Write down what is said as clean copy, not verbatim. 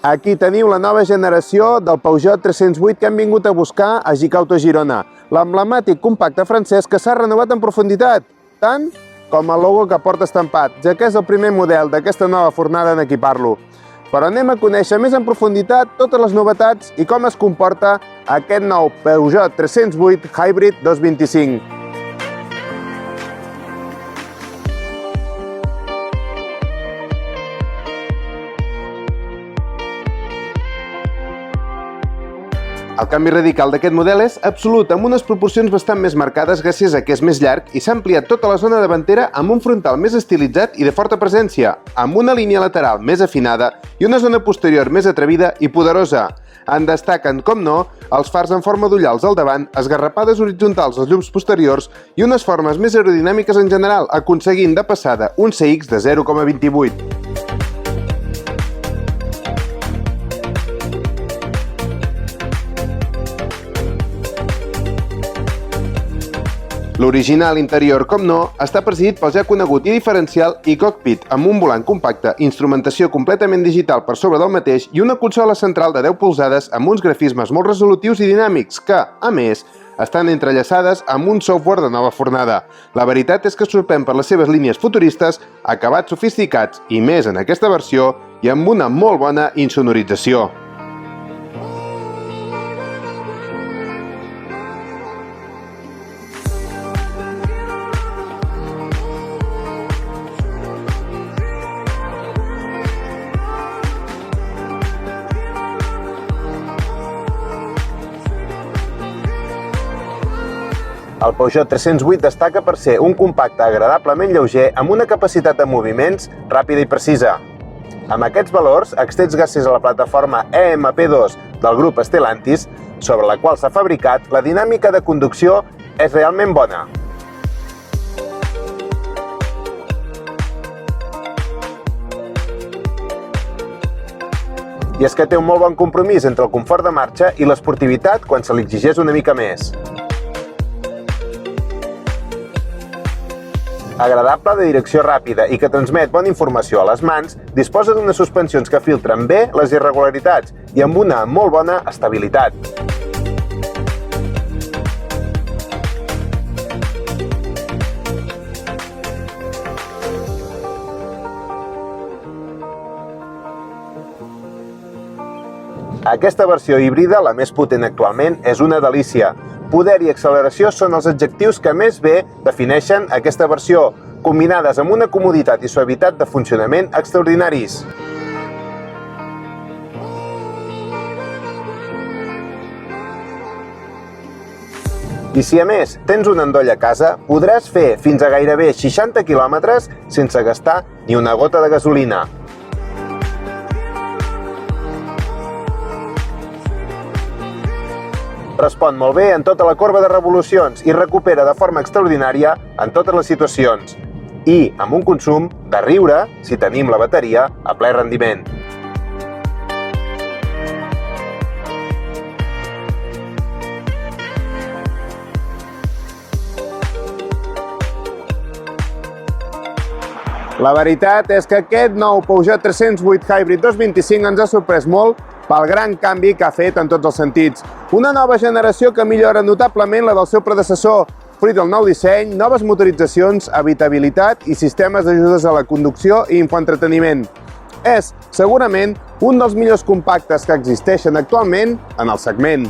Aquí teniu la nova generació del Peugeot 308 que hem vingut a buscar a Gicauto, Girona. L'emblemàtic compacte francès que s'ha renovat en profunditat, tant com el logo que porta estampat, ja que és el primer model d'aquesta nova fornada en equipar-lo. Però anem a conèixer més en profunditat totes les novetats i com es comporta aquest nou Peugeot 308 Hybrid 225. El canvi radical d'aquest model és absolut, amb unes proporcions bastant més marcades gràcies a que és més llarg i s'ha ampliat tota la zona davantera amb un frontal més estilitzat i de forta presència, amb una línia lateral més afinada i una zona posterior més atrevida i poderosa. En destaquen, com no, els fars en forma d'ullals al davant, esgarrapades horitzontals als llums posteriors i unes formes més aerodinàmiques en general, aconseguint de passada un CX de 0,28. L'original interior, com no, està presidit pel ja conegut i diferencial e-cockpit, amb un volant compacte, instrumentació completament digital per sobre del mateix i una consola central de 10 polzades amb uns grafismes molt resolutius i dinàmics que, a més, estan entrellaçades amb un software de nova fornada. La veritat és que sorprèn per les seves línies futuristes, acabats sofisticats i més en aquesta versió i amb una molt bona insonorització. El Peugeot 308 destaca per ser un compacte agradablement lleuger amb una capacitat de moviments ràpida i precisa. Amb aquests valors, extrets gràcies a la plataforma EMP2 del grup Stellantis, sobre la qual s'ha fabricat, la dinàmica de conducció és realment bona. I és que té un molt bon compromís entre el confort de marxa i l'esportivitat quan se li exigeix una mica més. Agradable de direcció ràpida i que transmet bona informació a les mans, disposa d'unes suspensions que filtren bé les irregularitats i amb una molt bona estabilitat. Aquesta versió híbrida, la més potent actualment, és una delícia. Poder i acceleració són els adjectius que més bé defineixen aquesta versió, combinades amb una comoditat i suavitat de funcionament extraordinaris. I si a més tens un endoll a casa, podràs fer fins a gairebé 60 quilòmetres sense gastar ni una gota de gasolina. Respon molt bé en tota la corba de revolucions i recupera de forma extraordinària en totes les situacions. I amb un consum de riure si tenim la bateria a ple rendiment. La veritat és que aquest nou Peugeot 308 Hybrid 225 ens ha sorprès molt pel gran canvi que ha fet en tots els sentits. Una nova generació que millora notablement la del seu predecessor, fruit del nou disseny, noves motoritzacions, habitabilitat i sistemes d'ajudes a la conducció i infoentreteniment. És, segurament, un dels millors compactes que existeixen actualment en el segment.